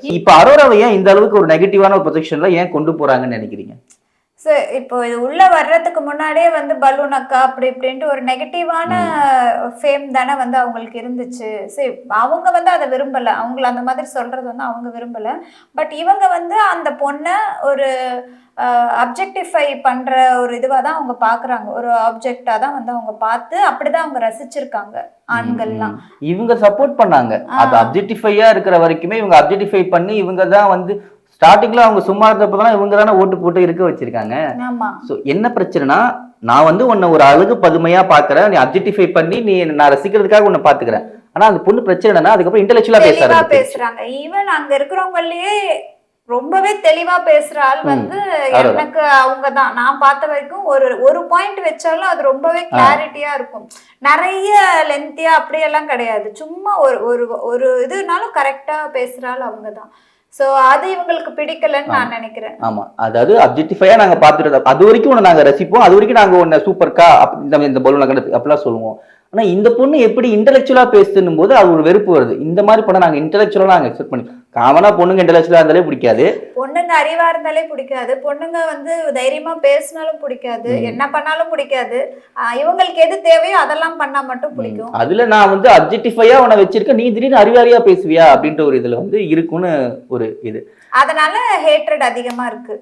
இப்ப அரோராவை ஏன் இந்த அளவுக்கு ஒரு நெகட்டிவான ஒரு பொசிஷன்ல ஏன் கொண்டு போறாங்கன்னு நினைக்கிறீங்க? இப்போ இது உள்ள வர்றதுக்கு முன்னாடியே வந்து பலூன் அக்கா அப்படி இப்படின்ட்டு ஒரு நெகட்டிவான ஃபேம் தானே வந்து அவங்களுக்கு இருந்துச்சு. சரி, அவங்க வந்து அதை விரும்பல. அவங்கள அந்த மாதிரி சொல்றது வந்து அவங்க விரும்பல. பட் இவங்க வந்து அந்த பொண்ணை ஒரு அப்ஜெக்டிஃபை பண்ற ஒரு இதுவா தான் அவங்க பாக்குறாங்க. ஒரு ஆப்ஜெக்டா தான் வந்து அவங்க பார்த்து அப்படிதான் அவங்க ரசிச்சிருக்காங்க ஆண்கள்லாம். இவங்க சப்போர்ட் பண்ணாங்க. அது அப்ஜெக்டிஃபையா இருக்கிற வரைக்குமே இவங்க அப்ஜெக்டிஃபை பண்ணி இவங்க தான் வந்து ஸ்டார்டிங்ல அவங்க சும்மா இருந்தப்பதான் இவங்க தானே ஓட்டு போட்டு இருக்க வச்சிருக்காங்க. சோ என்ன பிரச்சனைனா, நான் வந்து உன்னை ஒரு அழகு பதுமையா பாக்குறேன், நீ அப்ஜெக்டிஃபை பண்ணி நீ நான் ரசிக்கிறதுக்காக உன்னை பாத்துக்கிறேன். ஆனா அந்த பொண்ணு பிரச்சனை என்னன்னா அதுக்கப்புறம் இன்டெலெக்சுவலா பேசுறாங்க. ஈவன் அங்க இருக்கிறவங்களே ரொம்பவே தெளிவா பேசுற ஆள் வந்து எனக்கு அவங்கதான். நான் பார்த்த வரைக்கும் ஒரு பாயிண்ட் வச்சாலும் அது ரொம்பவே கிளாரிட்டியா இருக்கும். நிறைய லென்த்தியா அப்படியெல்லாம் கிடையாது. சும்மா ஒரு இதுனாலும் கரெக்டா பேசுற ஆள் அவங்கதான். சோ அது இவங்களுக்கு பிடிக்கலன்னு நான் நினைக்கிறேன். ஆமா, அதாவது அப்ஜெக்டிஃபையா நாங்க பாத்துட்டு அது வரைக்கும் உன்னை நாங்க ரசிப்போம், அது வரைக்கும் நாங்க உன்னை சூப்பர்க்கா இந்த பலூன் அப்படிலாம் சொல்லுவோம். ஆனா இந்த பொண்ணு எப்படி இன்டெலெக்சுவலா பேசுதுன்னும் போது அது ஒரு வெறுப்பு வருது. இந்த மாதிரி பண்ண நாங்க இன்டெலெக்சுவலா நாங்க எக்ஸ்பெக்ட் பண்ணி காமனா பொண்ணுங்க இன்டெலெக்சுவலா இருந்தாலே பிடிக்காது, பொண்ணுங்க அறிவா இருந்தாலே பிடிக்காது, பொண்ணுங்க வந்து தைரியமா பேசினாலும் பிடிக்காது, என்ன பண்ணாலும் பிடிக்காது. இவங்களுக்கு எது தேவையோ அதெல்லாம் பண்ணா மட்டும் பிடிக்கும். அதுல நான் வந்து அப்ஜெக்டிஃபையா உன்னை வச்சிருக்கேன், நீ திடீர்னு அறிவாளியா பேசுவியா அப்படின்ற ஒரு இதுல வந்து இருக்குன்னு ஒரு இது. அதனால ஹேட்ரட் அதிகமா இருக்கு.